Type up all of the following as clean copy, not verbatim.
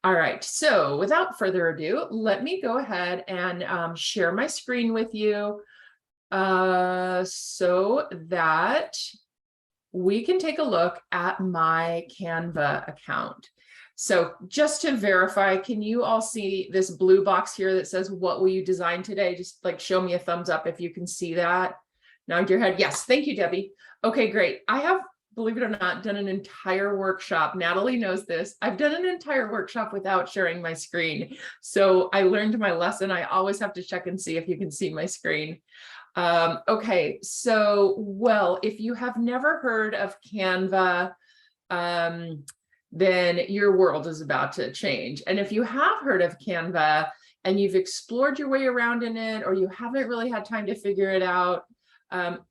All right, so without further ado, let me go ahead and share my screen with you so that we can take a look at my Canva account. So just to verify, can you all see this blue box here that says, what will you design today? Just like show me a thumbs up if you can see that. Nod your head. Yes, thank you, Debbie. Okay, great. I have, believe it or not, done an entire workshop. Natalie knows this. I've done an entire workshop without sharing my screen. So I learned my lesson. I always have to check and see if you can see my screen. Okay, so, well, if you have never heard of Canva, then your world is about to change. And if you have heard of Canva and you've explored your way around in it, or you haven't really had time to figure it out,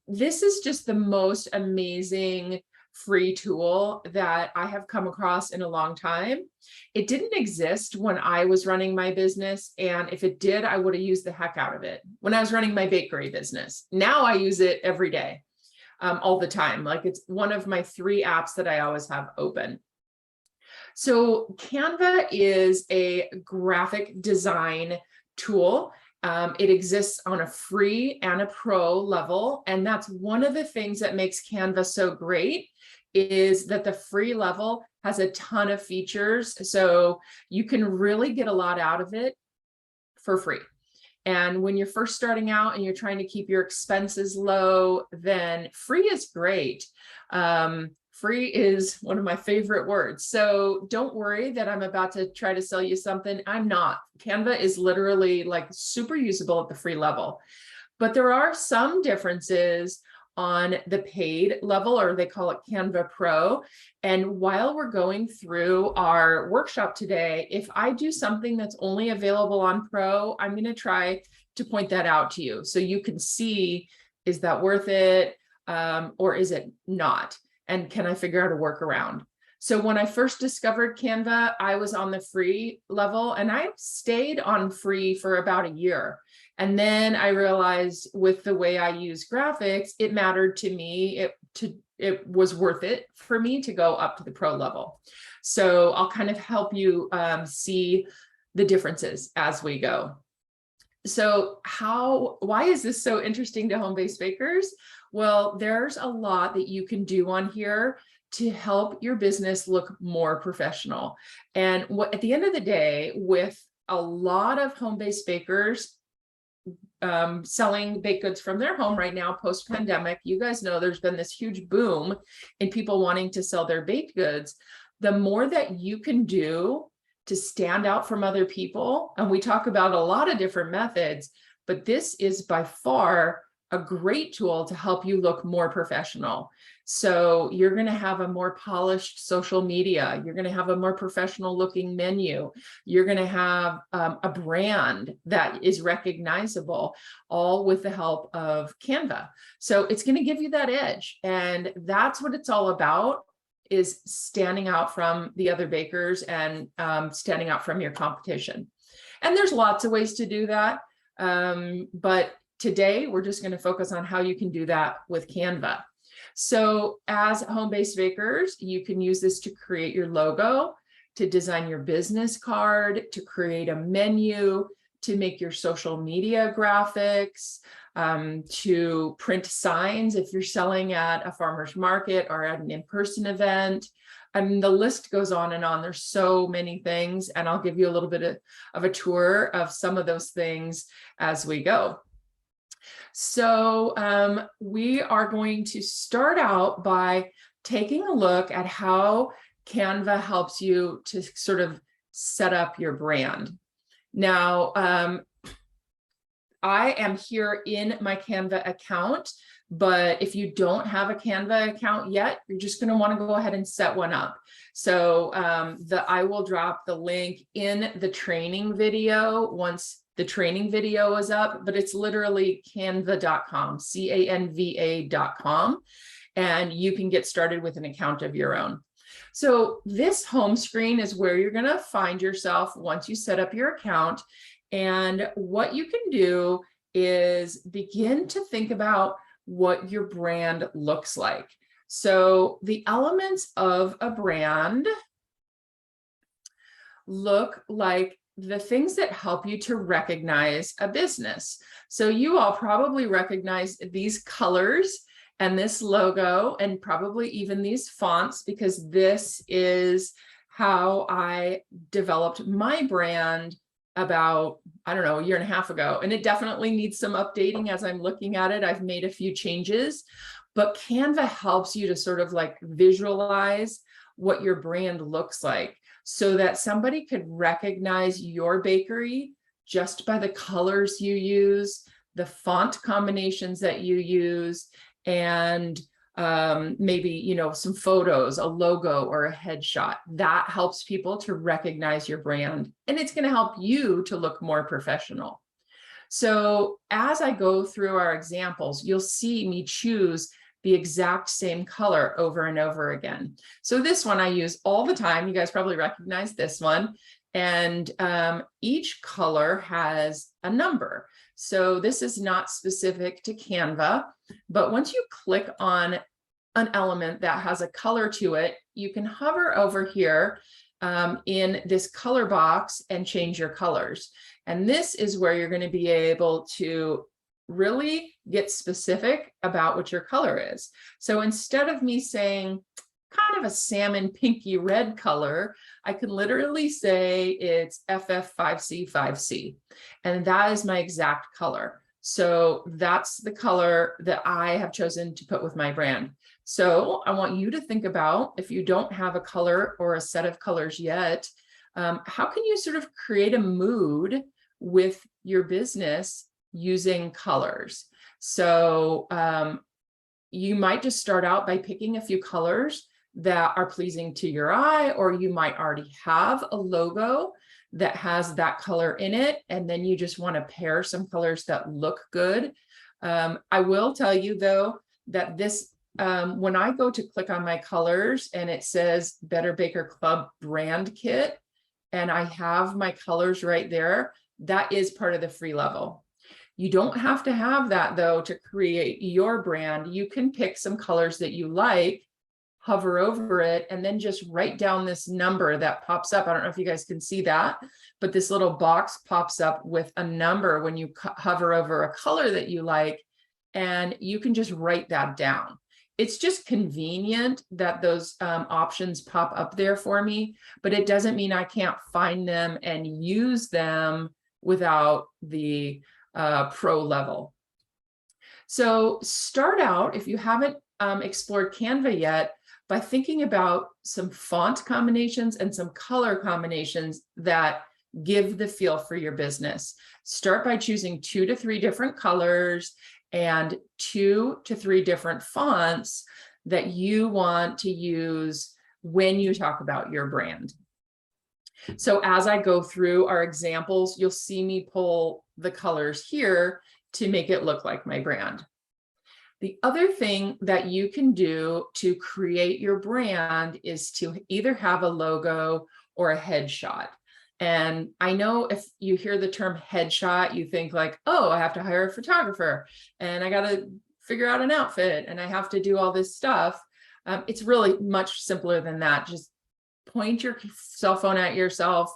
this is just the most amazing free tool that I have come across in a long time. It didn't exist when I was running my business, and if it did, I would have used the heck out of it when I was running my bakery business. Now I use it every day, all the time. Like, it's one of my 3 apps that I always have open. So Canva is a graphic design tool. It exists on a free and a pro level. And that's one of the things that makes Canva so great, is that the free level has a ton of features. So you can really get a lot out of it for free. And when you're first starting out and you're trying to keep your expenses low, then free is great. Free is one of my favorite words. So don't worry that I'm about to try to sell you something. I'm not. Canva is literally like super usable at the free level. But there are some differences on the paid level, or they call it Canva Pro. And while we're going through our workshop today, if I do something that's only available on Pro, I'm going to try to point that out to you so you can see, is that worth it, or is it not? And can I figure out a workaround? So when I first discovered Canva, I was on the free level, and I stayed on free for about a year. And then I realized with the way I use graphics, it mattered to me. It was worth it for me to go up to the pro level. So I'll kind of help you see the differences as we go. So why is this so interesting to home-based bakers? Well, there's a lot that you can do on here to help your business look more professional. And at the end of the day, with a lot of home-based bakers selling baked goods from their home right now, post-pandemic, you guys know there's been this huge boom in people wanting to sell their baked goods. The more that you can do to stand out from other people, and we talk about a lot of different methods, but this is by far a great tool to help you look more professional. So you're going to have a more polished social media. You're going to have a more professional looking menu. You're going to have a brand that is recognizable, all with the help of Canva. So it's going to give you that edge. And that's what it's all about, is standing out from the other bakers and standing out from your competition. And there's lots of ways to do that. But today, we're just going to focus on how you can do that with Canva. So as home-based bakers, you can use this to create your logo, to design your business card, to create a menu, to make your social media graphics, to print signs if you're selling at a farmer's market or at an in-person event. I mean, the list goes on and on. There's so many things, and I'll give you a little bit of a tour of some of those things as we go. So we are going to start out by taking a look at how Canva helps you to sort of set up your brand. Now, I am here in my Canva account, but if you don't have a Canva account yet, you're just going to want to go ahead and set one up. So I will drop the link in the training video once the training video is up, but it's literally canva.com, canva.com, and you can get started with an account of your own. So this home screen is where you're going to find yourself once you set up your account. And what you can do is begin to think about what your brand looks like. So the elements of a brand look like the things that help you to recognize a business. So you all probably recognize these colors and this logo and probably even these fonts, because this is how I developed my brand about, I don't know, a year and a half ago. And it definitely needs some updating as I'm looking at it. I've made a few changes, but Canva helps you to sort of like visualize what your brand looks like so that somebody could recognize your bakery just by the colors you use, the font combinations that you use, and maybe, you know, some photos, a logo or a headshot. That helps people to recognize your brand, and it's going to help you to look more professional. So as I go through our examples, you'll see me choose the exact same color over and over again. So this one I use all the time. You guys probably recognize this one. And each color has a number. So this is not specific to Canva, but once you click on an element that has a color to it, you can hover over here in this color box and change your colors. And this is where you're going to be able to really get specific about what your color is. So instead of me saying kind of a salmon pinky red color, I can literally say it's FF5C5C, and that is my exact color. So that's the color that I have chosen to put with my brand. So I want you to think about, if you don't have a color or a set of colors yet, how can you sort of create a mood with your business using colors? So you might just start out by picking a few colors that are pleasing to your eye, or you might already have a logo that has that color in it, and then you just want to pair some colors that look good. I will tell you though that this, when I go to click on my colors and it says Better Baker Club brand kit, and I have my colors right there, that is part of the free level. You don't have to have that though to create your brand. You can pick some colors that you like, hover over it, and then just write down this number that pops up. I don't know if you guys can see that, but this little box pops up with a number when you hover over a color that you like, and you can just write that down. It's just convenient that those options pop up there for me, but it doesn't mean I can't find them and use them without the pro level. So start out, if you haven't explored Canva yet, by thinking about some font combinations and some color combinations that give the feel for your business. Start by choosing 2 to 3 different colors and 2 to 3 different fonts that you want to use when you talk about your brand. So as I go through our examples, you'll see me pull the colors here to make it look like my brand. The other thing that you can do to create your brand is to either have a logo or a headshot. And I know if you hear the term headshot, you think like, oh, I have to hire a photographer and I got to figure out an outfit and I have to do all this stuff. It's really much simpler than that. Just point your cell phone at yourself,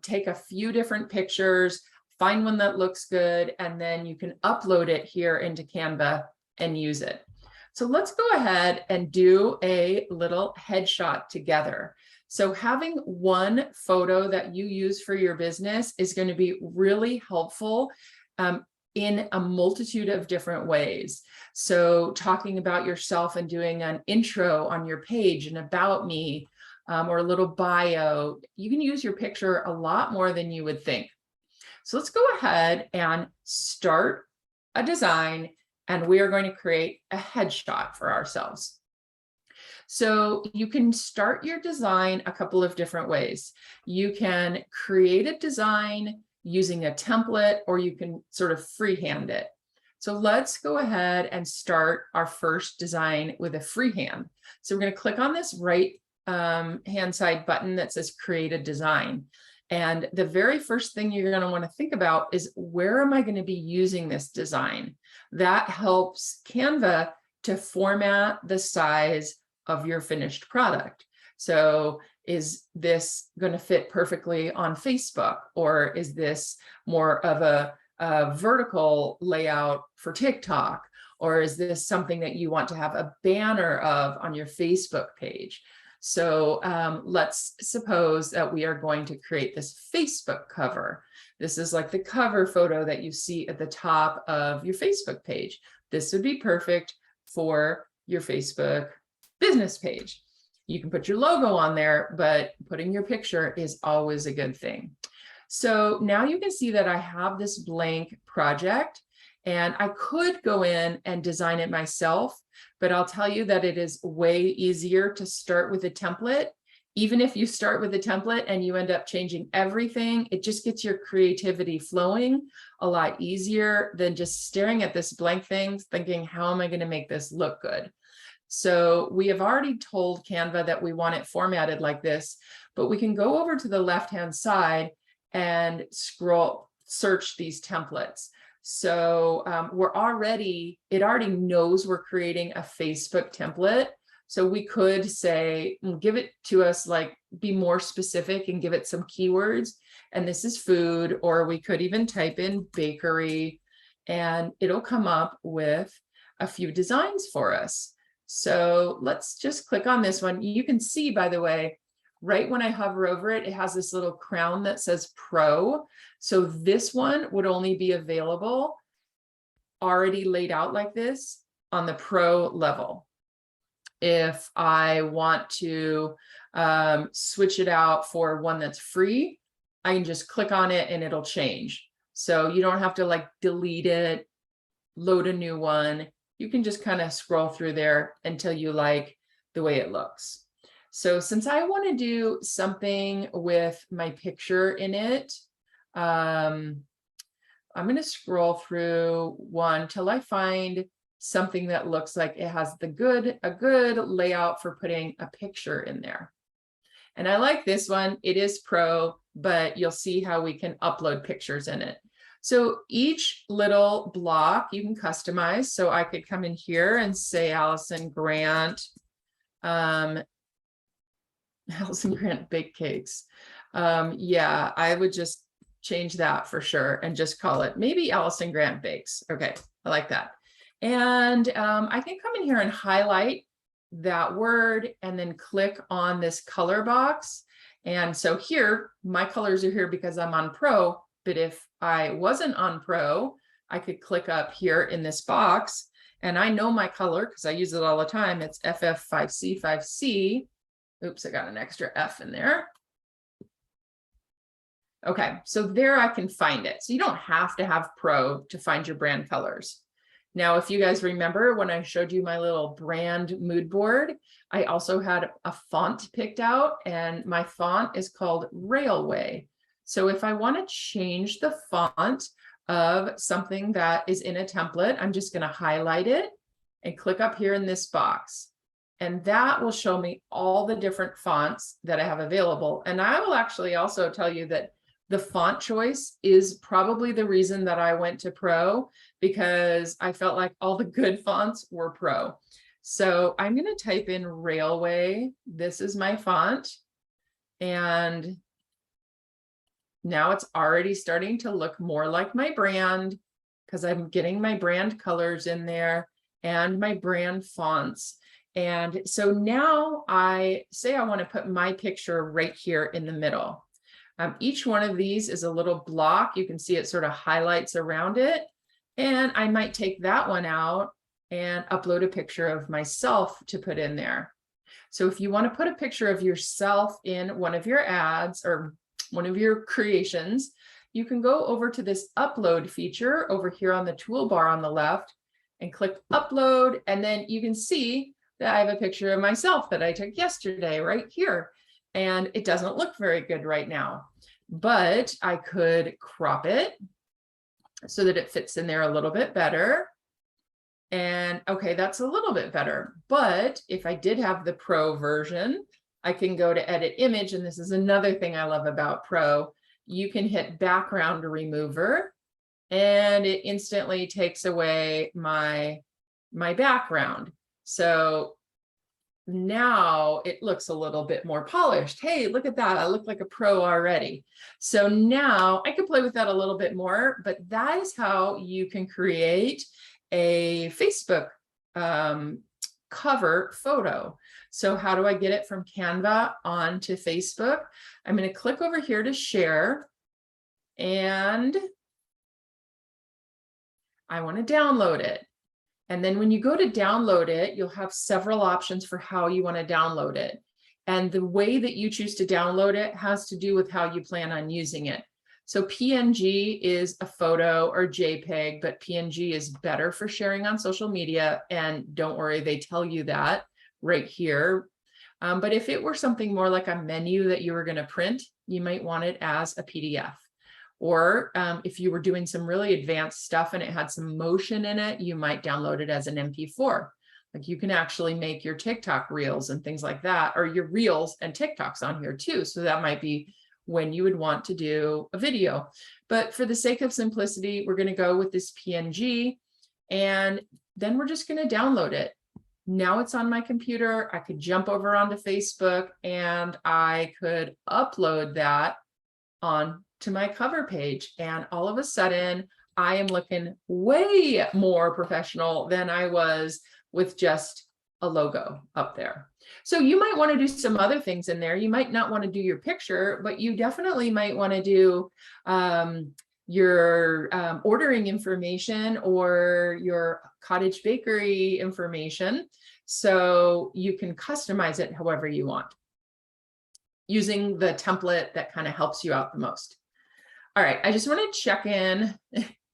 take a few different pictures, find one that looks good, and then you can upload it here into Canva and use it. So let's go ahead and do a little headshot together. So having one photo that you use for your business is going to be really helpful in a multitude of different ways. So talking about yourself and doing an intro on your page and about me, or a little bio, you can use your picture a lot more than you would think. So let's go ahead and start a design, and we are going to create a headshot for ourselves. So you can start your design a couple of different ways. You can create a design using a template, or you can sort of freehand it. So let's go ahead and start our first design with a freehand. So we're going to click on this right hand side button that says create a design. And the very first thing you're going to want to think about is, where am I going to be using this design? That helps Canva to format the size of your finished product. So Is this going to fit perfectly on Facebook? Or is this more of a vertical layout for TikTok? Or is this something that you want to have a banner of on your Facebook page? So let's suppose that we are going to create this Facebook cover. This is like the cover photo that you see at the top of your Facebook page. This would be perfect for your Facebook business page. You can put your logo on there, but putting your picture is always a good thing. So now you can see that I have this blank project, and I could go in and design it myself, but I'll tell you that it is way easier to start with a template. Even if you start with a template and you end up changing everything, it just gets your creativity flowing a lot easier than just staring at this blank thing, thinking, how am I going to make this look good? So we have already told Canva that we want it formatted like this, but we can go over to the left-hand side and search these templates. So it already knows we're creating a Facebook template. So we could say, give it to us, like be more specific and give it some keywords. And this is food, or we could even type in bakery and it'll come up with a few designs for us. So let's just click on this one. You can see, by the way, right when I hover over it, it has this little crown that says Pro. So this one would only be available already laid out like this on the Pro level. If I want to switch it out for one that's free, I can just click on it and it'll change. So you don't have to like delete it, load a new one. You can just kind of scroll through there until you like the way it looks. So since I want to do something with my picture in it, I'm going to scroll through one till I find something that looks like it has a good layout for putting a picture in there. And I like this one. It is Pro, but you'll see how we can upload pictures in it. So each little block you can customize. So I could come in here and say Allison Grant, Allison Grant Bake Cakes. Yeah, I would just change that for sure and just call it maybe Allison Grant Bakes. Okay, I like that. And I can come in here and highlight that word and then click on this color box. And so here, my colors are here because I'm on Pro, but if I wasn't on Pro, I could click up here in this box and I know my color because I use it all the time. It's FF5C5C. Oops, I got an extra F in there. Okay, so there I can find it. So you don't have to have Pro to find your brand colors. Now, if you guys remember when I showed you my little brand mood board, I also had a font picked out and my font is called Railway. So if I want to change the font of something that is in a template, I'm just going to highlight it and click up here in this box. And that will show me all the different fonts that I have available. And I will actually also tell you that the font choice is probably the reason that I went to Pro, because I felt like all the good fonts were Pro. So I'm going to type in Railway. This is my font. And now it's already starting to look more like my brand because I'm getting my brand colors in there and my brand fonts. And so now I say I want to put my picture right here in the middle. Each one of these is a little block. You can see it sort of highlights around it. And I might take that one out and upload a picture of myself to put in there. So if you want to put a picture of yourself in one of your ads or one of your creations, you can go over to this upload feature over here on the toolbar on the left and click upload. And then you can see that I have a picture of myself that I took yesterday right here. And it doesn't look very good right now, but I could crop it so that it fits in there a little bit better. And okay, that's a little bit better. But if I did have the Pro version, I can go to edit image. And this is another thing I love about Pro. You can hit background remover and it instantly takes away my background. So now it looks a little bit more polished. Hey, look at that. I look like a pro already. So now I can play with that a little bit more, but that is how you can create a Facebook cover photo. So how do I get it from Canva onto Facebook? I'm going to click over here to share, and I want to download it. And then when you go to download it, you'll have several options for how you want to download it. And the way that you choose to download it has to do with how you plan on using it. So PNG is a photo, or JPEG, but PNG is better for sharing on social media. And don't worry, they tell you that right here. But if it were something more like a menu that you were going to print, you might want it as a PDF. Or if you were doing some really advanced stuff and it had some motion in it, you might download it as an MP4. Like you can actually make your TikTok reels and things like that, or your reels and TikToks on here too. So that might be when you would want to do a video. But for the sake of simplicity, we're going to go with this PNG, and then we're just going to download it. Now it's on my computer. I could jump over onto Facebook and I could upload that on to my cover page. And all of a sudden, I am looking way more professional than I was with just a logo up there. So you might want to do some other things in there. You might not want to do your picture, but you definitely might want to do your ordering information or your cottage bakery information. So you can customize it however you want, using the template that kind of helps you out the most. All right, I just want to check in.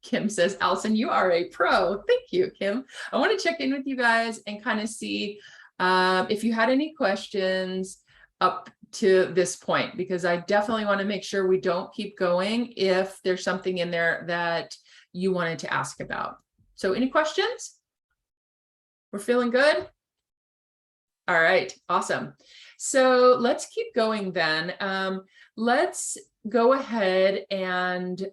Kim says, Allison, you are a pro. Thank you, Kim. I want to check in with you guys and kind of see if you had any questions up to this point, because I definitely want to make sure we don't keep going if there's something in there that you wanted to ask about. So any questions? We're feeling good? All right, awesome. So let's keep going then. Let's go ahead and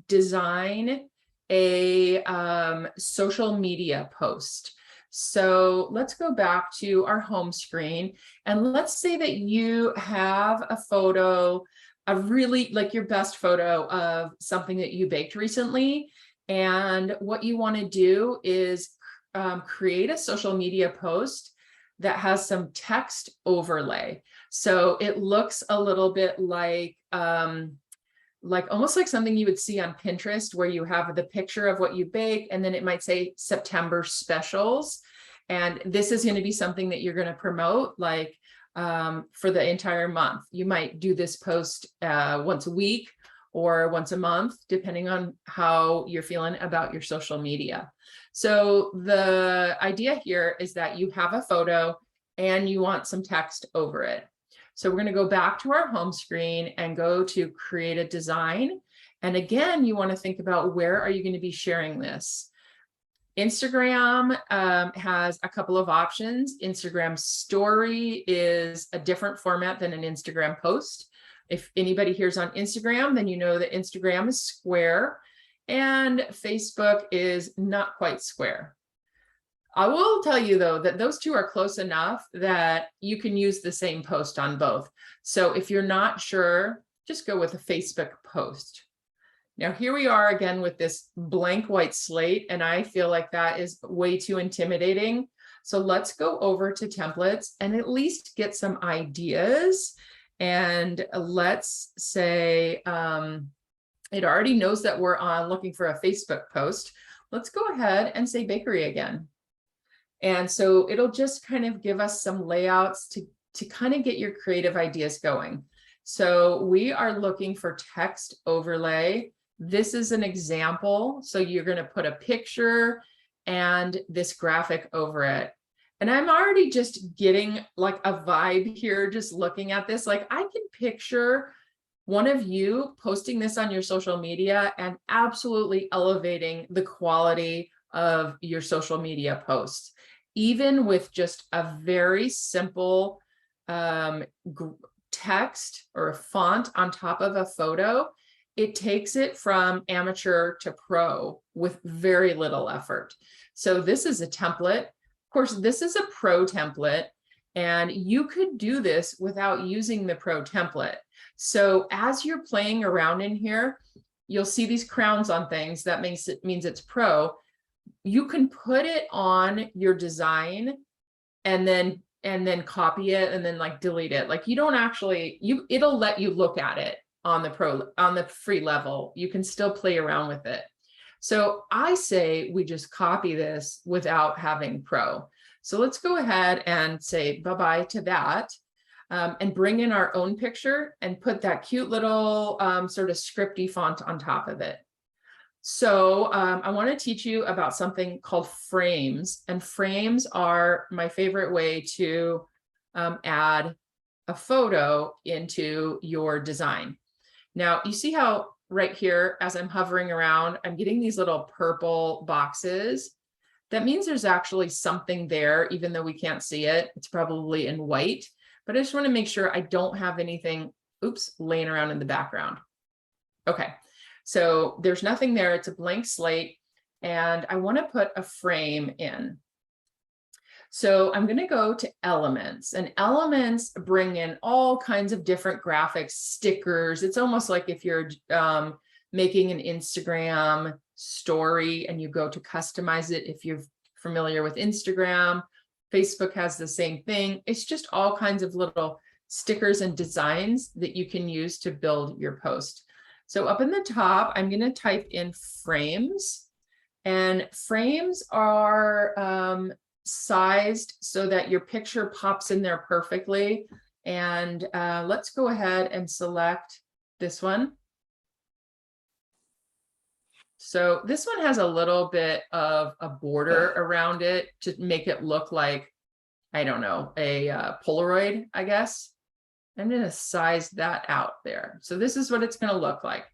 design a social media post. So let's go back to our home screen, and let's say that you have a photo, a really like your best photo of something that you baked recently. And what you want to do is create a social media post that has some text overlay. So it looks a little bit like almost like something you would see on Pinterest, where you have the picture of what you bake, and then it might say September specials. And this is going to be something that you're going to promote like for the entire month. You might do this post once a week or once a month, depending on how you're feeling about your social media. So the idea here is that you have a photo and you want some text over it. So we're going to go back to our home screen and go to create a design. And again, you want to think about, where are you going to be sharing this? Instagram has a couple of options. Instagram story is a different format than an Instagram post. If anybody here's on Instagram, then you know that Instagram is square and Facebook is not quite square. I will tell you though, that those two are close enough that you can use the same post on both. So if you're not sure, just go with a Facebook post. Now here we are again with this blank white slate, and I feel like that is way too intimidating. So let's go over to templates and at least get some ideas. And let's say it already knows that we're on looking for a Facebook post. Let's go ahead and say bakery again. And so it'll just kind of give us some layouts to kind of get your creative ideas going. So we are looking for text overlay. This is an example. So you're going to put a picture and this graphic over it. And I'm already just getting like a vibe here, just looking at this. Like I can picture one of you posting this on your social media and absolutely elevating the quality of your social media posts, even with just a very simple text or a font on top of a photo. It takes it from amateur to pro with very little effort. So this is a template. Of course, this is a pro template. And you could do this without using the Pro template. So as you're playing around in here, you'll see these crowns on things. That means it's Pro. You can put it on your design and then copy it and then like delete it. Like you don't actually, it'll let you look at it on the free level. You can still play around with it. So I say we just copy this without having Pro. So let's go ahead and say bye-bye to that, and bring in our own picture and put that cute little sort of scripty font on top of it. So I want to teach you about something called frames, and frames are my favorite way to add a photo into your design. Now, you see how right here, as I'm hovering around, I'm getting these little purple boxes. That means there's actually something there, even though we can't see it. It's probably in white, but I just want to make sure I don't have anything, oops, laying around in the background. Okay. So there's nothing there. It's a blank slate, and I want to put a frame in. So I'm going to go to elements, and elements bring in all kinds of different graphics, stickers. It's almost like if you're making an Instagram story and you go to customize it. If you're familiar with Instagram, Facebook has the same thing. It's just all kinds of little stickers and designs that you can use to build your post. So up in the top, I'm going to type in frames, and frames are sized so that your picture pops in there perfectly. And let's go ahead and select this one. So this one has a little bit of a border around it to make it look like, I don't know, a Polaroid, I guess. I'm going to size that out there. So this is what it's going to look like,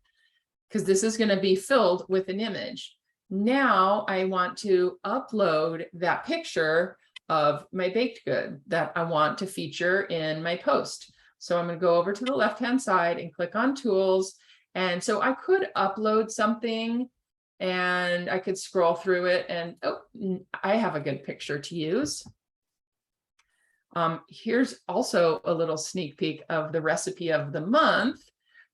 because this is going to be filled with an image. Now I want to upload that picture of my baked good that I want to feature in my post. So I'm going to go over to the left-hand side and click on tools. And so I could upload something and I could scroll through it and, oh, I have a good picture to use. Here's also a little sneak peek of the recipe of the month.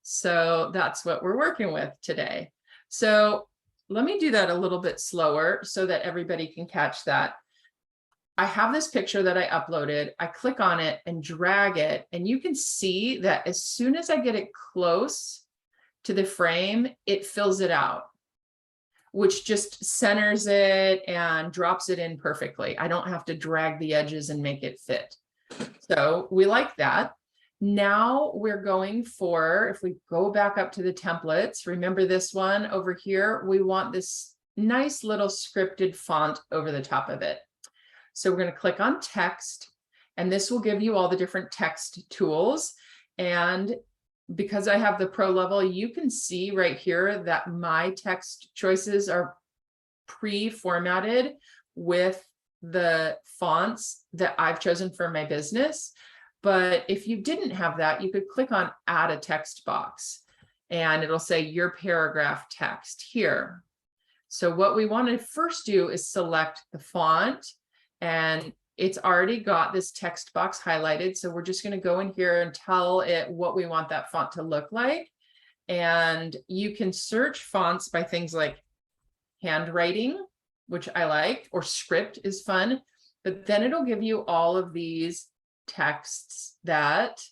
So that's what we're working with today. So let me do that a little bit slower so that everybody can catch that. I have this picture that I uploaded. I click on it and drag it, and you can see that as soon as I get it close to the frame, it fills it out, which just centers it and drops it in perfectly. I don't have to drag the edges and make it fit. So we like that. Now we're going for, if we go back up to the templates, remember this one over here, we want this nice little scripted font over the top of it. So we're going to click on text, and this will give you all the different text tools. And because I have the pro level, you can see right here that my text choices are pre-formatted with the fonts that I've chosen for my business. But if you didn't have that, you could click on add a text box, and it'll say your paragraph text here. So what we want to first do is select the font, and it's already got this text box highlighted. So we're just going to go in here and tell it what we want that font to look like. And you can search fonts by things like handwriting, which I like, or script is fun, but then it'll give you all of these texts that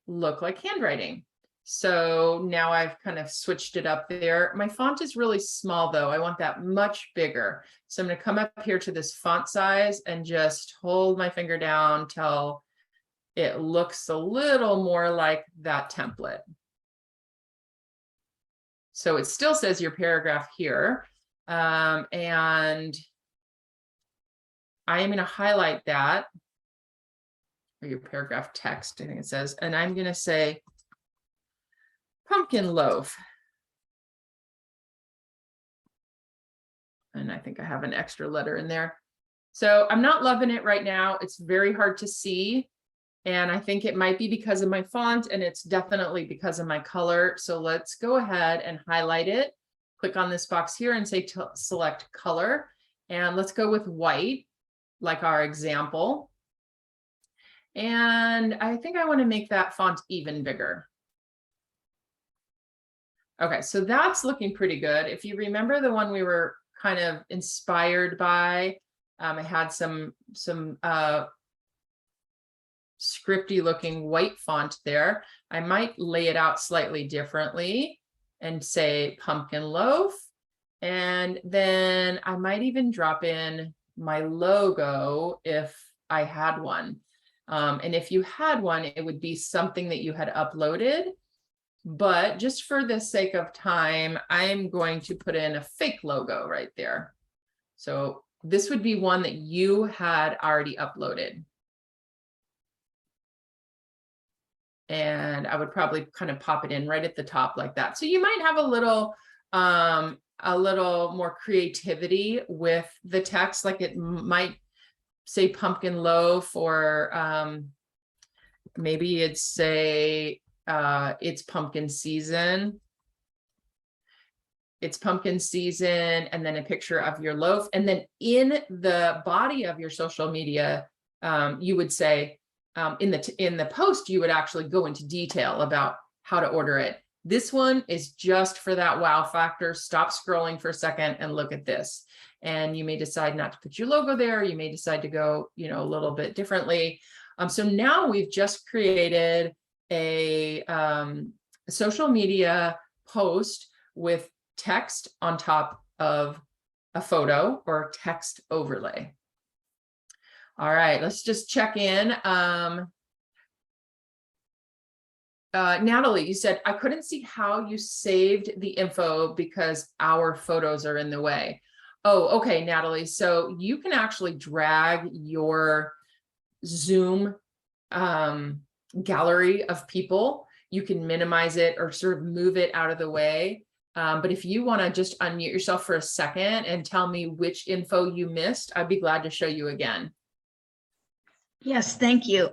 look like handwriting. So now I've kind of switched it up there. My font is really small though. I want that much bigger. So I'm going to come up here to this font size and just hold my finger down till it looks a little more like that template. So it still says your paragraph here. And I am going to highlight that, or your paragraph text, I think it says, and I'm going to say pumpkin loaf. And I think I have an extra letter in there. So I'm not loving it right now. It's very hard to see. And I think it might be because of my font, and it's definitely because of my color. So let's go ahead and highlight it. Click on this box here and say select color. And let's go with white, like our example. And I think I want to make that font even bigger. Okay, so that's looking pretty good. If you remember the one we were kind of inspired by, I had some scripty looking white font there. I might lay it out slightly differently and say pumpkin loaf. And then I might even drop in my logo if I had one. And if you had one, it would be something that you had uploaded. But just for the sake of time, I'm going to put in a fake logo right there. So this would be one that you had already uploaded. And I would probably kind of pop it in right at the top like that. So you might have a little more creativity with the text, like it might say pumpkin loaf, or maybe it'd say it's pumpkin season. It's pumpkin season, and then a picture of your loaf. And then in the body of your social media, you would say, in the post, you would actually go into detail about how to order it. This one is just for that wow factor. Stop scrolling for a second and look at this. And you may decide not to put your logo there. You may decide to go, a little bit differently. So now we've just created a social media post with text on top of a photo or text overlay. All right, let's just check in. Natalie, you said, I couldn't see how you saved the info because our photos are in the way. Oh, okay, Natalie. So you can actually drag your Zoom gallery of people. You can minimize it or sort of move it out of the way. But if you want to just unmute yourself for a second and tell me which info you missed, I'd be glad to show you again. Yes, thank you.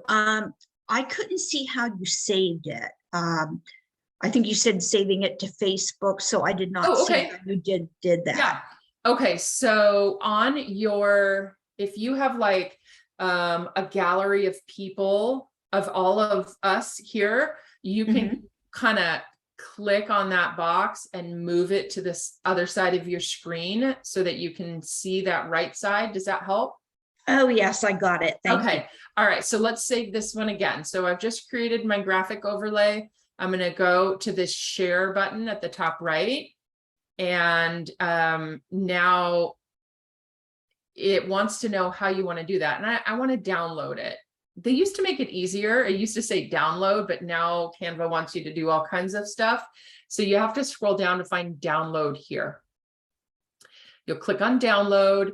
I couldn't see how you saved it. I think you said saving it to Facebook, so I did not see how you did that. Yeah. Okay, so on your, if you have like a gallery of people, of all of us here, you can kind of click on that box and move it to this other side of your screen so that you can see that right side. Does that help? Oh, yes, I got it. Thank you. All right. So let's save this one again. So I've just created my graphic overlay. I'm going to go to this share button at the top right. And now it wants to know how you want to do that. And I want to download it. They used to make it easier. It used to say download, but now Canva wants you to do all kinds of stuff. So you have to scroll down to find download here. You'll click on download.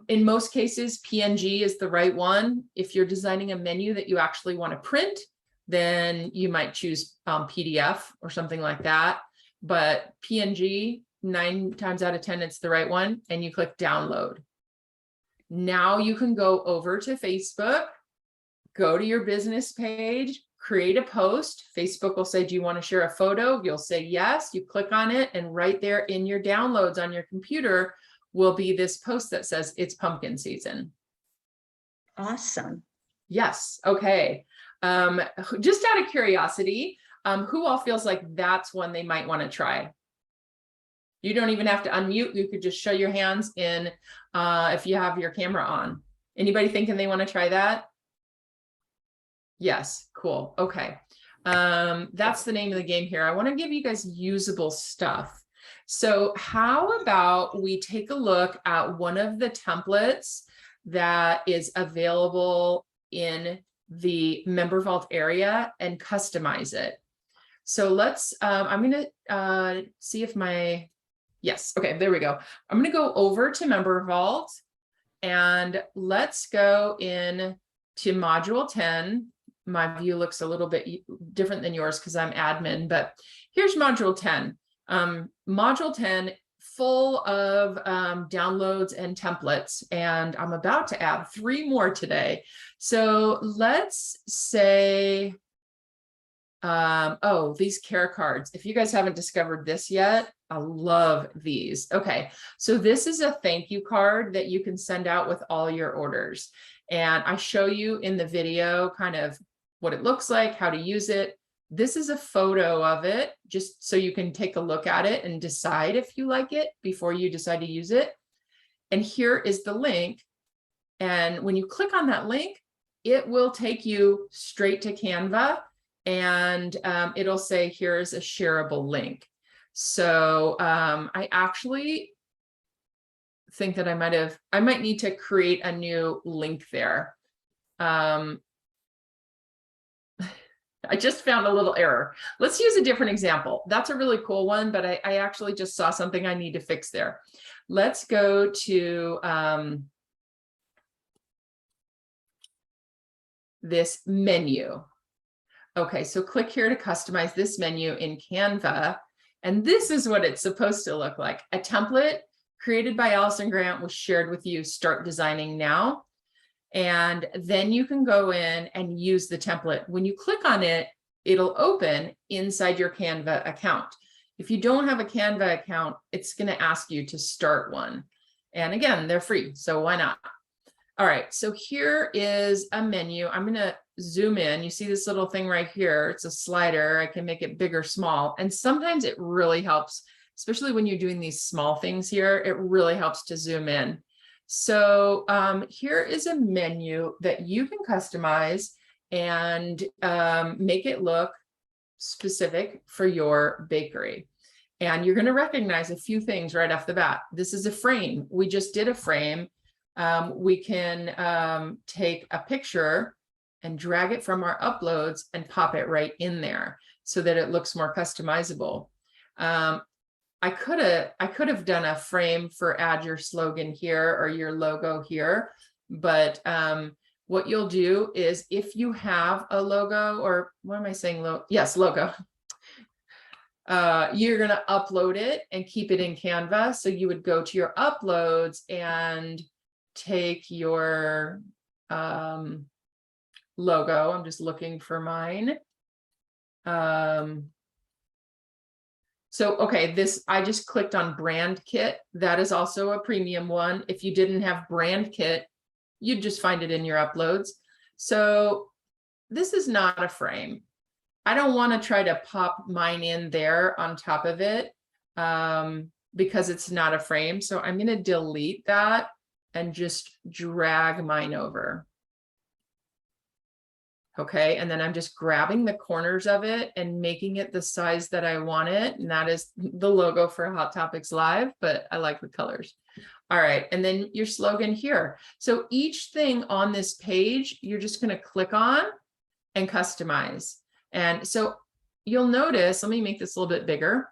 In most cases, PNG is the right one. If you're designing a menu that you actually want to print, then you might choose PDF or something like that. But PNG, 9 times out of 10, it's the right one. And you click download. Now you can go over to Facebook, go to your business page, create a post. Facebook will say, do you want to share a photo? You'll say yes. You click on it, and right there in your downloads on your computer will be this post that says it's pumpkin season. Awesome. Yes. Okay. Just out of curiosity, who all feels like that's one they might want to try? You don't even have to unmute. You could just show your hands in if you have your camera on. Anybody thinking they want to try that? Yes. Cool. Okay. That's the name of the game here. I want to give you guys usable stuff. So how about we take a look at one of the templates that is available in the Member Vault area and customize it. So let's, I'm going to see if my, yes, okay, there we go. I'm going to go over to Member Vault and let's go in to Module 10. My view looks a little bit different than yours because I'm admin, but here's Module 10. Module 10 full of downloads and templates, and I'm about to add 3 more today. So let's say, oh, these care cards. If you guys haven't discovered this yet, I love these. Okay, so this is a thank you card that you can send out with all your orders. And I show you in the video kind of what it looks like, how to use it. This is a photo of it, just so you can take a look at it and decide if you like it before you decide to use it. And here is the link. And when you click on that link, it will take you straight to Canva, and it'll say, here's a shareable link. So I actually think that I might need to create a new link there. I just found a little error. Let's use a different example. That's a really cool one, but I actually just saw something I need to fix there. Let's go to this menu. Okay, so click here to customize this menu in Canva. And this is what it's supposed to look like. A template created by Allison Grant was shared with you. Start designing now. And then you can go in and use the template. When you click on it, it'll open inside your Canva account. If you don't have a Canva account, it's going to ask you to start one. And again, they're free, so why not? All right, so here is a menu. I'm going to zoom in. You see this little thing right here. It's a slider. I can make it big or small. And sometimes it really helps, especially when you're doing these small things here, it really helps to zoom in. So here is a menu that you can customize and make it look specific for your bakery. And you're going to recognize a few things right off the bat. This is a frame. We just did a frame. We can take a picture and drag it from our uploads and pop it right in there so that it looks more customizable. I could have done a frame for add your slogan here or your logo here, but what you'll do is if you have a logo, or what am I saying? Yes, logo. You're going to upload it and keep it in Canva. So you would go to your uploads and take your logo. I'm just looking for mine. So, okay, I just clicked on brand kit. That is also a premium one. If you didn't have brand kit, you'd just find it in your uploads. So this is not a frame. I don't want to try to pop mine in there on top of it because it's not a frame. So I'm going to delete that and just drag mine over. Okay, and then I'm just grabbing the corners of it and making it the size that I want it. And that is the logo for Hot Topics Live, but I like the colors. All right, and then your slogan here. So each thing on this page, you're just going to click on and customize. And so you'll notice, let me make this a little bit bigger.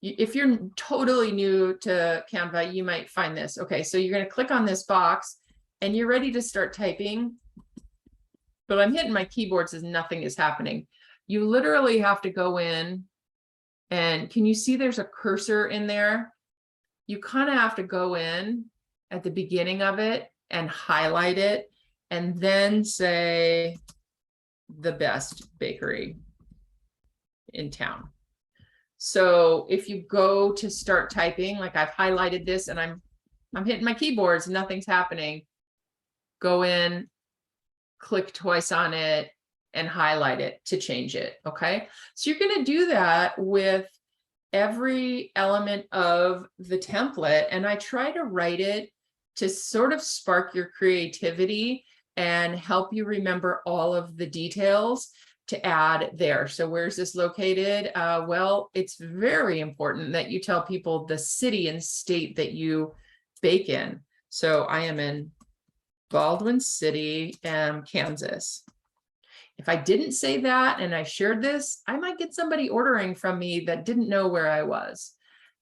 If you're totally new to Canva, you might find this. Okay, so you're going to click on this box and you're ready to start typing. But I'm hitting my keyboard says nothing is happening. You literally have to go in and can you see there's a cursor in there? You kind of have to go in at the beginning of it and highlight it and then say the best bakery in town. So if you go to start typing, like I've highlighted this and I'm hitting my keyboards, nothing's happening. Go in, click twice on it and highlight it to change it. Okay, so you're going to do that with every element of the template. And I try to write it to sort of spark your creativity and help you remember all of the details to add there. So where's this located? Well, it's very important that you tell people the city and state that you bake in. So I am in Baldwin City, Kansas. If I didn't say that and I shared this, I might get somebody ordering from me that didn't know where I was.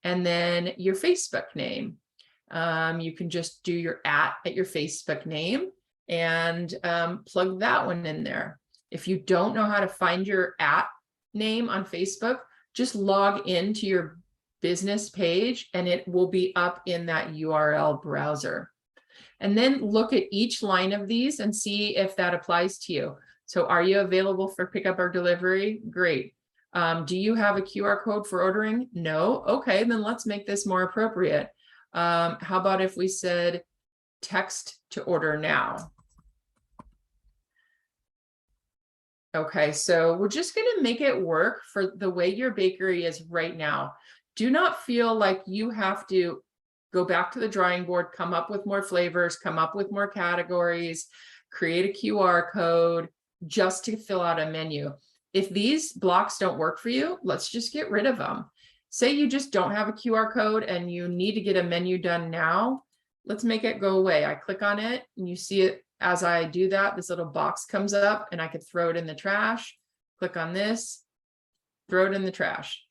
And then your Facebook name. You can just do your at your Facebook name and plug that one in there. If you don't know how to find your at name on Facebook, just log into your business page and it will be up in that URL browser. And then look at each line of these and see if that applies to you. So are you available for pickup or delivery? Great. Do you have a QR code for ordering? No. Okay, then let's make this more appropriate. How about if we said, text to order now. Okay, so we're just going to make it work for the way your bakery is right now. Do not feel like you have to go back to the drawing board, come up with more flavors, come up with more categories, create a QR code just to fill out a menu. If these blocks don't work for you, let's just get rid of them. Say you just don't have a QR code and you need to get a menu done now. Let's make it go away. I click on it and you see it. As I do that, this little box comes up and I could throw it in the trash. Click on this, throw it in the trash.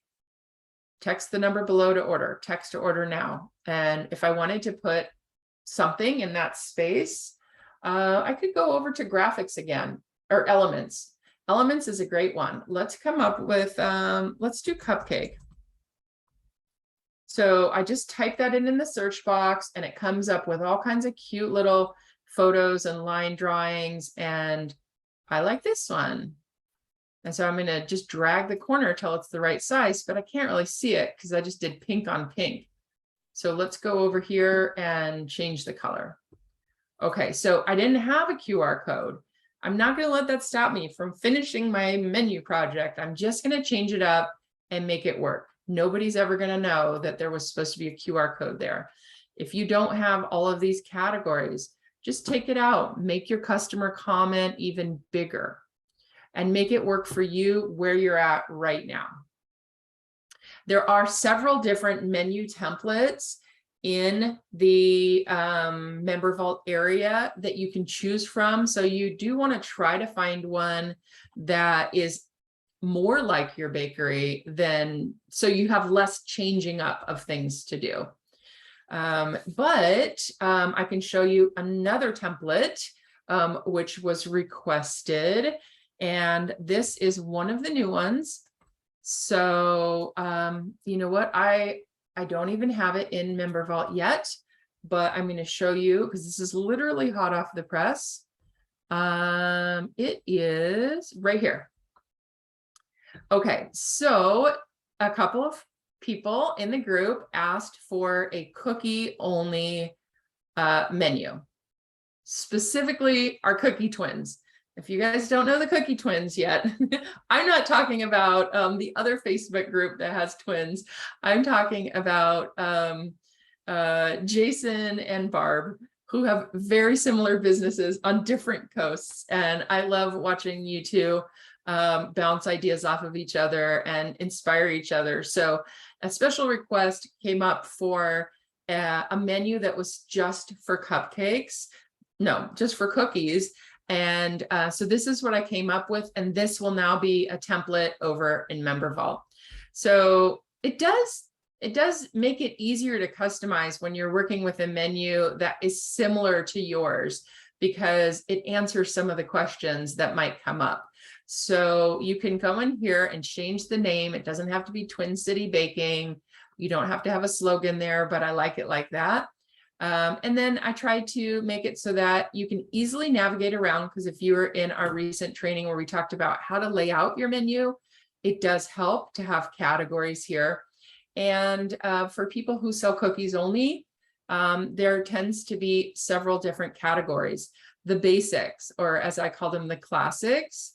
Text the number below to order, text to order now. And if I wanted to put something in that space, I could go over to graphics again, or elements. Elements is a great one. Let's come up with, let's do cupcake. So I just type that in the search box and it comes up with all kinds of cute little photos and line drawings. And I like this one. And so I'm going to just drag the corner till it's the right size, but I can't really see it because I just did pink on pink. So let's go over here and change the color. Okay, so I didn't have a QR code. I'm not going to let that stop me from finishing my menu project. I'm just going to change it up and make it work. Nobody's ever going to know that there was supposed to be a QR code there. If you don't have all of these categories, just take it out, make your customer comment even bigger, and make it work for you where you're at right now. There are several different menu templates in the Member Vault area that you can choose from. So you do want to try to find one that is more like your bakery than, so you have less changing up of things to do. But I can show you another template, which was requested. And this is one of the new ones. So, you know what? I don't even have it in Member Vault yet, but I'm going to show you because this is literally hot off the press. It is right here. Okay, so a couple of people in the group asked for a cookie only menu, specifically our cookie twins. If you guys don't know the cookie twins yet, I'm not talking about the other Facebook group that has twins. I'm talking about Jason and Barb, who have very similar businesses on different coasts. And I love watching you two bounce ideas off of each other and inspire each other. So a special request came up for a menu that was just for cupcakes. No, just for cookies. And so this is what I came up with, and this will now be a template over in Member Vault. So it does make it easier to customize when you're working with a menu that is similar to yours, because it answers some of the questions that might come up. So you can go in here and change the name. It doesn't have to be Twin City Baking. You don't have to have a slogan there, but I like it like that. And then I tried to make it so that you can easily navigate around, because if you were in our recent training where we talked about how to lay out your menu, it does help to have categories here. And for people who sell cookies only, there tends to be several different categories. The basics, or as I call them, the classics.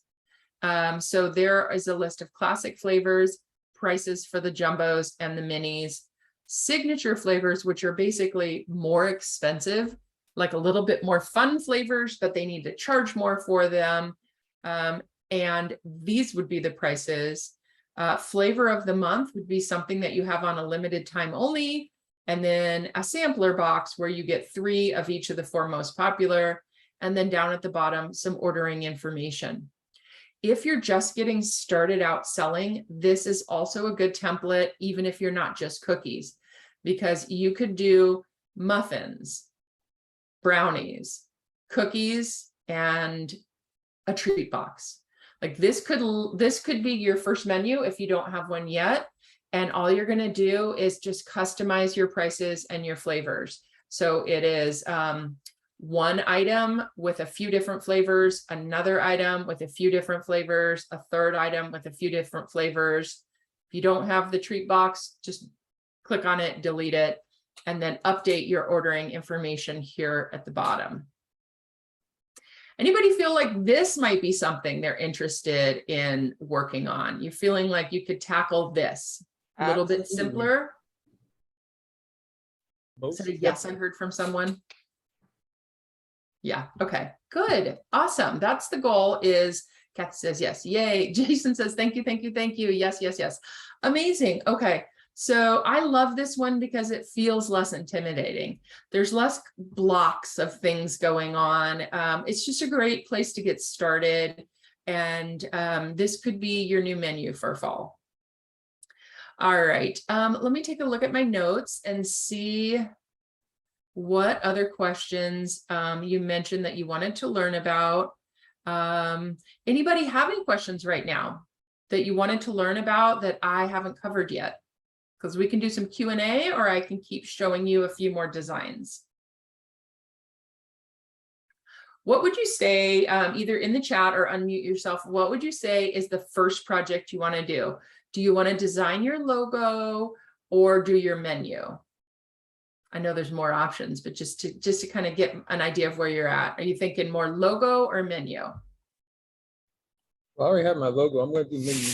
So there is a list of classic flavors, prices for the jumbos and the minis. Signature flavors, which are basically more expensive, like a little bit more fun flavors, but they need to charge more for them. And these would be the prices. Flavor of the month would be something that you have on a limited time only. And then a sampler box where you get 3 of each of the 4 most popular. And then down at the bottom, some ordering information. If you're just getting started out selling, this is also a good template, even if you're not just cookies, because you could do muffins, brownies, cookies, and a treat box. Like this could be your first menu if you don't have one yet. And all you're going to do is just customize your prices and your flavors. So it is one item with a few different flavors, another item with a few different flavors, a third item with a few different flavors. If you don't have the treat box, just click on it, delete it. and then update your ordering information here at the bottom. Anybody feel like this might be something they're interested in working on? You feeling like you could tackle this a little bit simpler? So yes, I heard from someone. Yeah, okay, good, awesome. That's the goal. Is Kathy says yes, yay. Jason says thank you, thank you, thank you. Yes, yes, yes. Amazing. Okay, so I love this one because it feels less intimidating. There's less blocks of things going on. It's just a great place to get started. And this could be your new menu for fall. All right, let me take a look at my notes and see what other questions you mentioned that you wanted to learn about. Anybody having questions right now that you wanted to learn about that I haven't covered yet? Because we can do some Q&A, or I can keep showing you a few more designs. What would you say, either in the chat or unmute yourself, what would you say is the first project you want to do? Do you want to design your logo or do your menu? I know there's more options, but just to kind of get an idea of where you're at. Are you thinking more logo or menu? Well, I already have my logo. I'm going to do menu.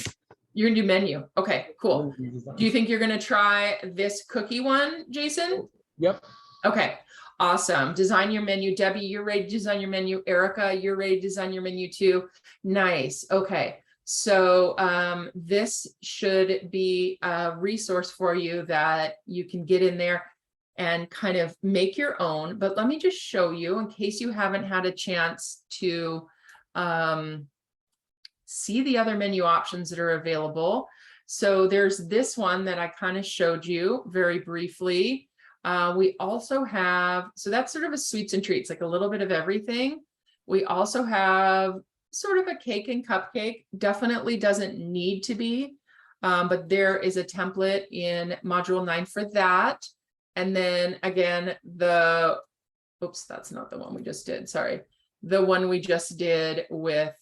You're gonna do menu. Okay, cool. Do you think you're gonna try this cookie one, Jason? Yep. Okay, awesome. Design your menu. Debbie, you're ready to design your menu. Erica, you're ready to design your menu too. Nice. Okay. So this should be a resource for you that you can get in there and kind of make your own. But let me just show you in case you haven't had a chance to see the other menu options that are available. So there's this one that I kind of showed you very briefly. We also have, so that's sort of a sweets and treats, like a little bit of everything. We also have sort of a cake and cupcake, definitely doesn't need to be, but there is a template in module 9 for that. And then again, oops, that's not the one we just did, sorry. The one we just did with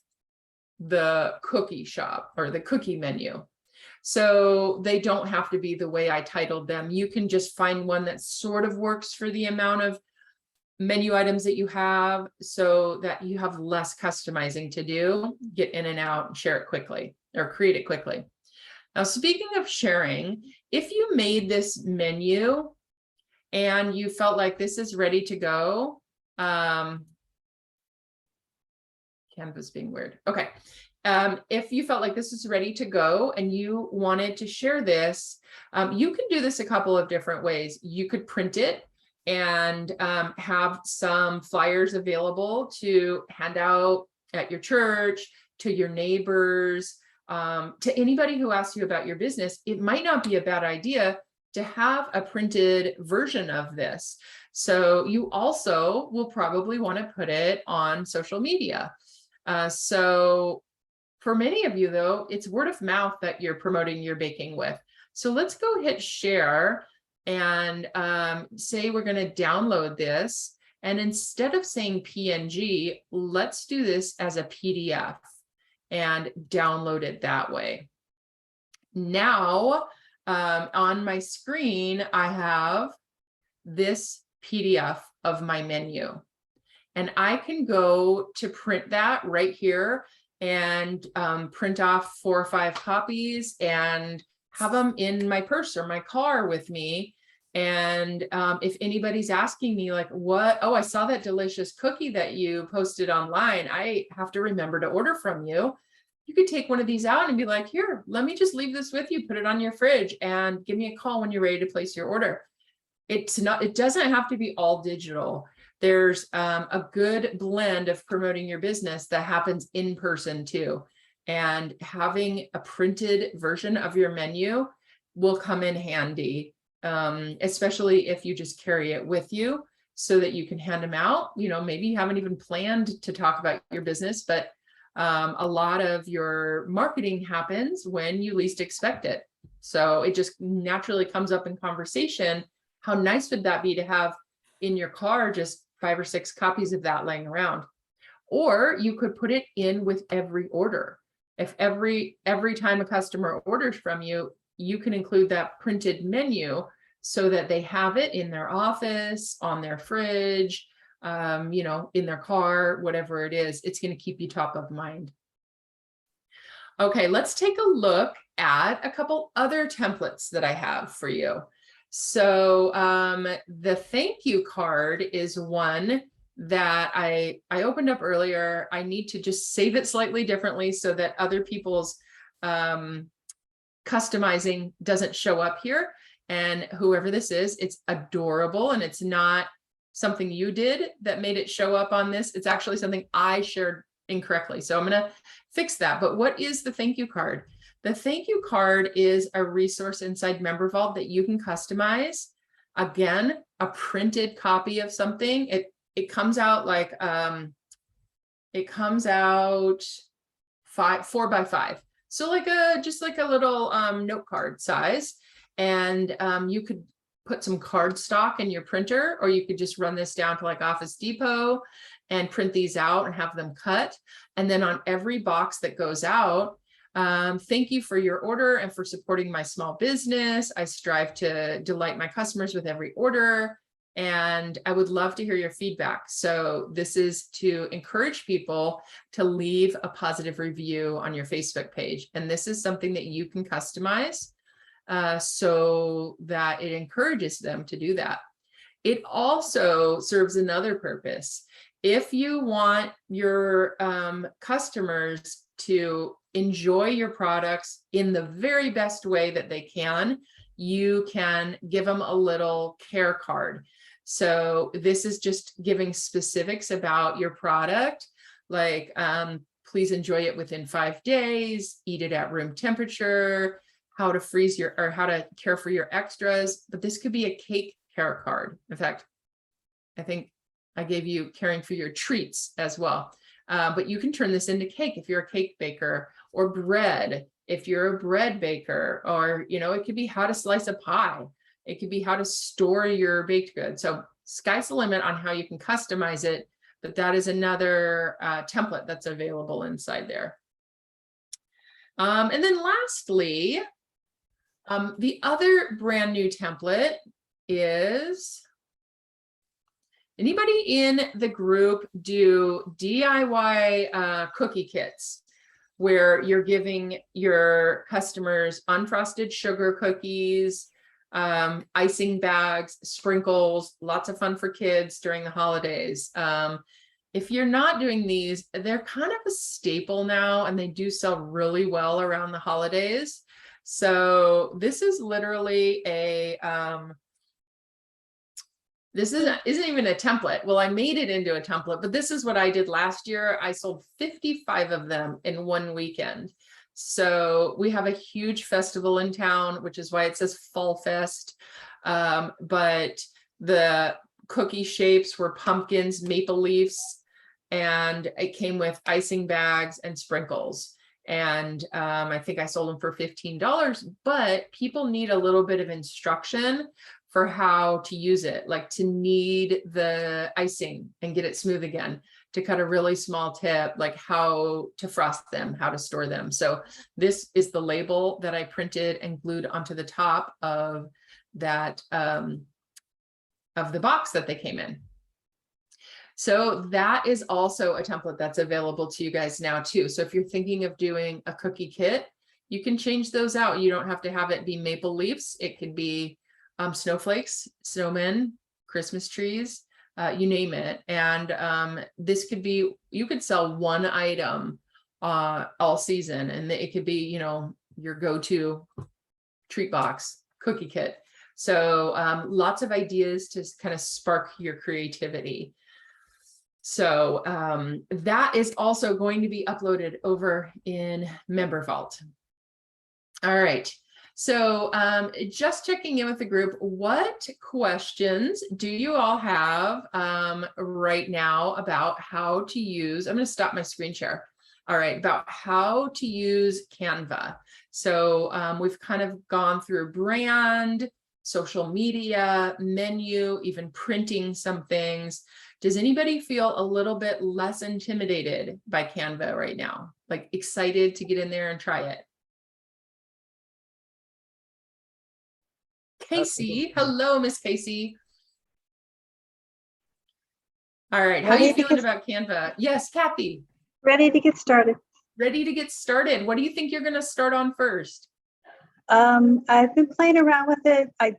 the cookie shop or the cookie menu. So they don't have to be the way I titled them. You can just find one that sort of works for the amount of menu items that you have so that you have less customizing to do, get in and out and share it quickly or create it quickly. Now, speaking of sharing, if you made this menu and you felt like this is ready to go, Canva's being weird. Okay. If you felt like this is ready to go and you wanted to share this, you can do this a couple of different ways. You could print it and have some flyers available to hand out at your church, to your neighbors, to anybody who asks you about your business. It might not be a bad idea to have a printed version of this. So you also will probably want to put it on social media. So for many of you, though, it's word of mouth that you're promoting your baking with. So let's go hit share and say we're going to download this. And instead of saying PNG, let's do this as a PDF and download it that way. Now, on my screen, I have this PDF of my menu. And I can go to print that right here and print off 4 or 5 copies and have them in my purse or my car with me. And if anybody's asking me like, what, oh, I saw that delicious cookie that you posted online, I have to remember to order from you. You could take one of these out and be like, here, let me just leave this with you, put it on your fridge and give me a call when you're ready to place your order. It doesn't have to be all digital. There's a good blend of promoting your business that happens in person too. And having a printed version of your menu will come in handy, especially if you just carry it with you so that you can hand them out. You know, maybe you haven't even planned to talk about your business, but a lot of your marketing happens when you least expect it. So it just naturally comes up in conversation. How nice would that be to have in your car just 5 or 6 copies of that laying around? Or you could put it in with every order. If every time a customer orders from you, you can include that printed menu so that they have it in their office, on their fridge, you know, in their car, whatever it is. It's going to keep you top of mind. Okay, let's take a look at a couple other templates that I have for you. So the thank you card is one that I opened up earlier. I need to just save it slightly differently so that other people's customizing doesn't show up here. And whoever this is, it's adorable, and it's not something you did that made it show up on this. It's actually something I shared incorrectly. So I'm going to fix that. But what is the thank you card? The thank you card is a resource inside Member Vault that you can customize. Again, a printed copy of something. It comes out like it comes out 4x5. So like just like a little note card size. And you could put some cardstock in your printer, or you could just run this down to like Office Depot and print these out and have them cut. And then on every box that goes out, thank you for your order and for supporting my small business. I strive to delight my customers with every order, and I would love to hear your feedback. So this is to encourage people to leave a positive review on your Facebook page. And this is something that you can customize so that it encourages them to do that. It also serves another purpose. If you want your customers to enjoy your products in the very best way that they can, you can give them a little care card. So this is just giving specifics about your product, like please enjoy it within 5 days, eat it at room temperature, how to freeze your, or how to care for your extras. But this could be a cake care card. In fact, I think I gave you caring for your treats as well. But you can turn this into cake if you're a cake baker, or bread if you're a bread baker, or, you know, it could be how to slice a pie. It could be how to store your baked goods. So sky's the limit on how you can customize it, but that is another template that's available inside there. And then lastly, the other brand new template is, anybody in the group do DIY cookie kits, where you're giving your customers unfrosted sugar cookies, icing bags, sprinkles, lots of fun for kids during the holidays. If you're not doing these, they're kind of a staple now, and they do sell really well around the holidays. So this is literally a, this isn't even a template. Well, I made it into a template, but this is what I did last year. I sold 55 of them in one weekend. So we have a huge festival in town, which is why it says Fall Fest. But the cookie shapes were pumpkins, maple leaves, and it came with icing bags and sprinkles. And I think I sold them for $15, but people need a little bit of instruction for how to use it, like to knead the icing and get it smooth again, to cut a really small tip, like how to frost them, how to store them. So this is the label that I printed and glued onto the top of that, of the box that they came in. So that is also a template that's available to you guys now too. So if you're thinking of doing a cookie kit, you can change those out. You don't have to have it be maple leaves. It could be snowflakes, snowmen, Christmas trees, you name it. And this could be, you could sell one item all season, and it could be, you know, your go-to treat box cookie kit. So lots of ideas to kind of spark your creativity. So that is also going to be uploaded over in Member Vault. All right. So just checking in with the group, what questions do you all have right now about how to use, I'm going to stop my screen share. All right, about how to use Canva. So we've kind of gone through brand, social media, menu, even printing some things. Does anybody feel a little bit less intimidated by Canva right now? Like excited to get in there and try it? Casey. Hello, Miss Casey. All right, how are Ready you to feeling get- about Canva? Yes, Kathy, Ready to get started. ready to get started. What do you think you're gonna start on first? I've been playing around with it. I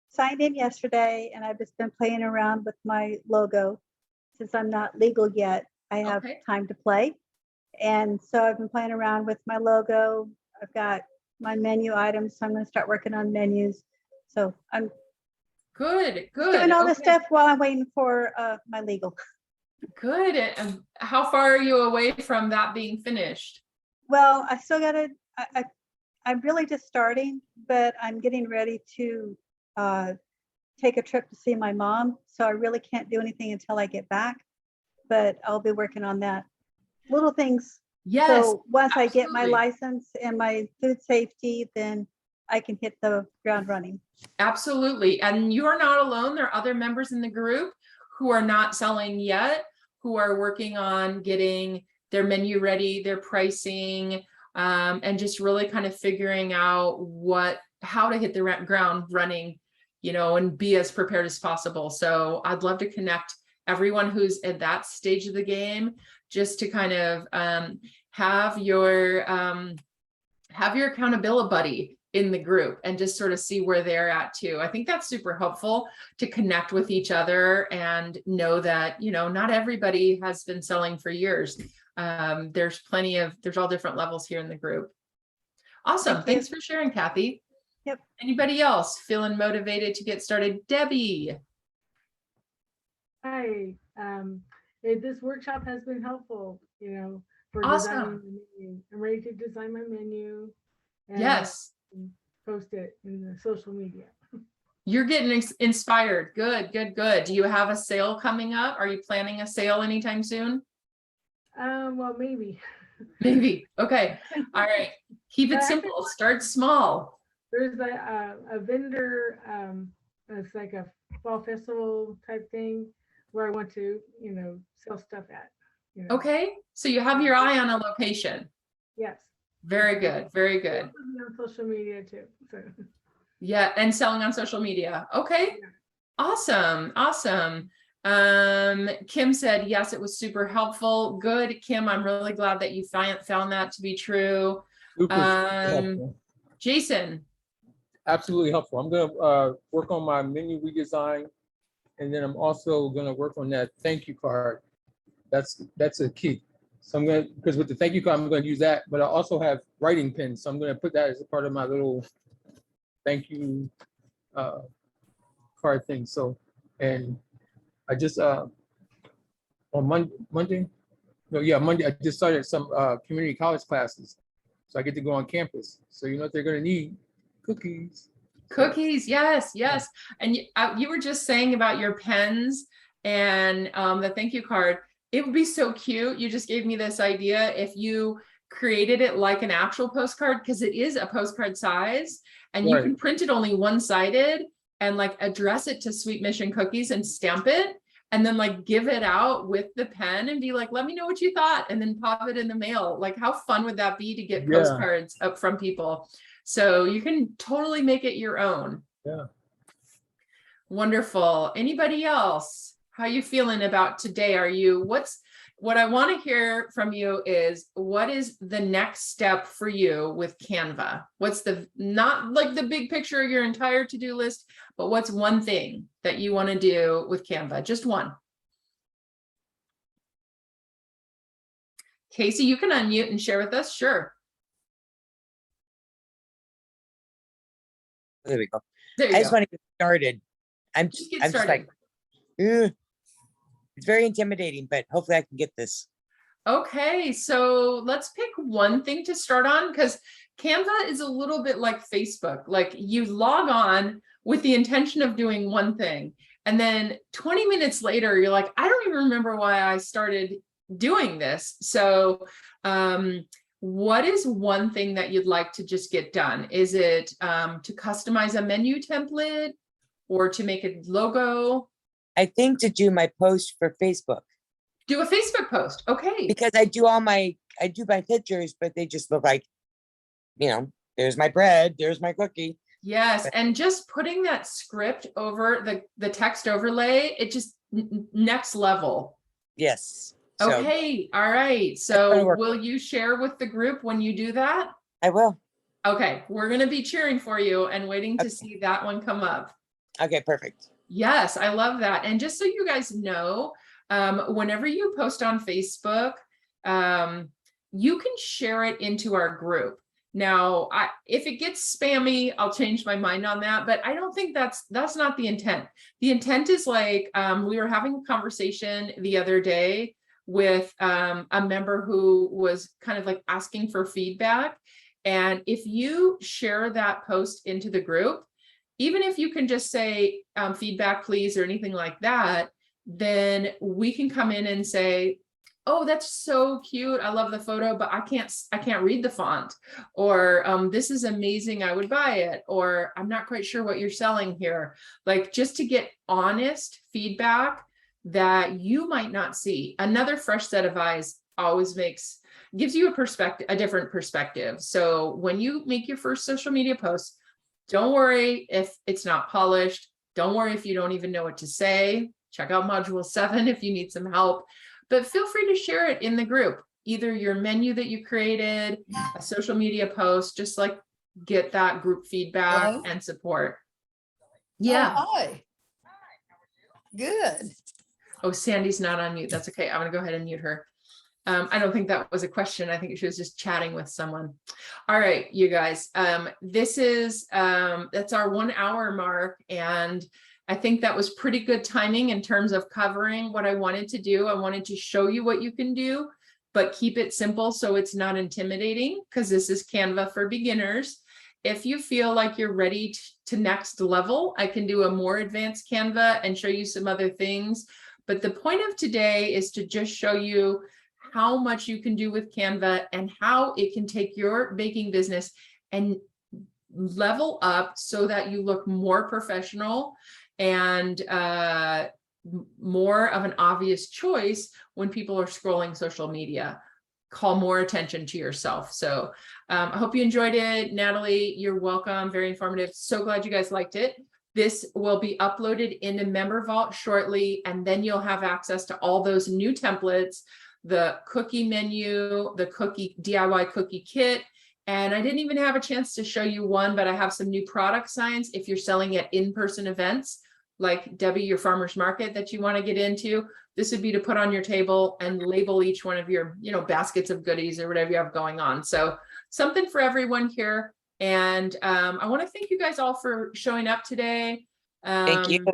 signed in yesterday and I've just been playing around with my logo. Since I'm not legal yet, I have Okay. time to play. And so I've been playing around with my logo. I've got my menu items, so I'm going to start working on menus. So I'm Good, good. doing all this Okay, stuff while I'm waiting for my legal. good. And how far are you away from that being finished? Well, I still got to, I'm really just starting, but I'm getting ready to take a trip to see my mom. So I really can't do anything until I get back, but I'll be working on that. Little things. Yes, So once I get my absolutely. license and my food safety, then I can hit the ground running. Absolutely. And you are not alone. There are other members in the group who are not selling yet, who are working on getting their menu ready, their pricing, and just really kind of figuring out how to hit the ground running, and be as prepared as possible. So I'd love to connect everyone who's at that stage of the game, just to kind of have your accountability buddy in the group and just sort of see where they're at too. I think that's super helpful to connect with each other and know that, not everybody has been selling for years. There's all different levels here in the group. Awesome. Thank you. Thanks for sharing, Kathy. Yep. Anybody else feeling motivated to get started? Debbie. Hi, this workshop has been helpful, for Awesome. designing the menu. I'm ready to design my menu. And Yes. post it in the social media. You're getting inspired. Good, good, good. Do you have a sale coming up? Are you planning a sale anytime soon? Well, maybe. Maybe. Okay. All right. Keep it But I simple. Start small. There's a vendor, it's like a fall festival type thing where I want to, sell stuff at. Okay. So you have your eye on a location. Yes. Very good. Very good. Also be on social media too. So. Yeah. And selling on social media. Okay. Yeah. Awesome. Awesome. Kim said, yes, it was super helpful. Good. Kim, I'm really glad that you found that to be true. Super helpful. Jason. Absolutely helpful. I'm gonna work on my menu redesign, and then I'm also gonna work on that thank you card. That's a key. So I'm gonna, because with the thank you card, I'm gonna use that, but I also have writing pens. So I'm gonna put that as a part of my little thank you card thing. So, and I just on Monday, I just started some community college classes. So I get to go on campus. So you know what they're gonna need? Cookies. Cookies, yes, yes. And you were just saying about your pens and the thank you card. It would be so cute. You just gave me this idea if you created it like an actual postcard, because it is a postcard size, and you Right. can print it only one-sided and like address it to Sweet Mission Cookies and stamp it, and then like give it out with the pen and be like, let me know what you thought, and then pop it in the mail. Like, how fun would that be to get Yeah. postcards up from people? So you can totally make it your own. Yeah. Wonderful. Anybody else? How you feeling about today? What I want to hear from you is, what is the next step for you with Canva? What's not like the big picture of your entire to-do list, but what's one thing that you want to do with Canva? Just one. Casey, you can unmute and share with us. Sure. There we go. There you I go. just want to get started. I'm Just get just started. like, "Ugh." It's very intimidating, but hopefully I can get this. Okay, so let's pick one thing to start on, because Canva is a little bit like Facebook. Like, you log on with the intention of doing one thing, and then 20 minutes later, you're like, I don't even remember why I started doing this. So what is one thing that you'd like to just get done? Is it to customize a menu template or to make a logo? I think to do my post for Facebook, Do a Facebook post. Okay. because I do my pictures, but they just look like, there's my bread, there's my cookie. Yes, and just putting that script over the text overlay, it just next level. Yes. So Okay, all right. gonna So work. will you share with the group when you do that? I will. Okay, we're gonna be cheering for you and waiting to Okay. see that one come up. Okay, perfect. Yes, I love that. And just so you guys know, whenever you post on Facebook, you can share it into our group. Now, if it gets spammy, I'll change my mind on that, but I don't think that's not the intent. The intent is like, we were having a conversation the other day with a member who was kind of like asking for feedback. And if you share that post into the group, even if you can just say feedback, please, or anything like that, then we can come in and say, oh, that's so cute. I love the photo, but I can't read the font. Or this is amazing. I would buy it. Or I'm not quite sure what you're selling here. Like, just to get honest feedback that you might not see. Another fresh set of eyes always gives you a different perspective. So when you make your first social media post, don't worry if it's not polished. Don't worry if you don't even know what to say. Check out module 7 if you need some help, but feel free to share it in the group, either your menu that you created, a social media post, just like get that group feedback Hello? and support. Yeah. Oh, hi. Good. Oh, Sandy's not on mute. That's okay. I'm gonna go ahead and mute her. I don't think that was a question. I think she was just chatting with someone. All right, you guys, this is, that's our 1 hour mark. And I think that was pretty good timing in terms of covering what I wanted to do. I wanted to show you what you can do, but keep it simple so it's not intimidating, because this is Canva for beginners. If you feel like you're ready to next level, I can do a more advanced Canva and show you some other things. But the point of today is to just show you how much you can do with Canva and how it can take your baking business and level up so that you look more professional and more of an obvious choice when people are scrolling social media. Call more attention to yourself. So I hope you enjoyed it. Natalie, you're welcome. Very informative. So glad you guys liked it. This will be uploaded into Member Vault shortly, and then you'll have access to all those new templates, the cookie menu, the DIY cookie kit. And I didn't even have a chance to show you one, but I have some new product signs if you're selling at in-person events like Debbie, your farmer's market that you want to get into. This would be to put on your table and label each one of your, baskets of goodies or whatever you have going on. So something for everyone here. And I want to thank you guys all for showing up today. Thank you.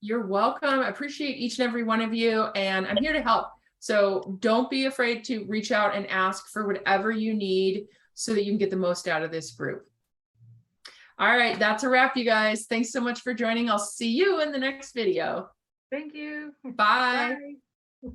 You're welcome. I appreciate each and every one of you, and I'm here to help. So don't be afraid to reach out and ask for whatever you need so that you can get the most out of this group. All right, that's a wrap, you guys. Thanks so much for joining. I'll see you in the next video. Thank you. Bye. Bye.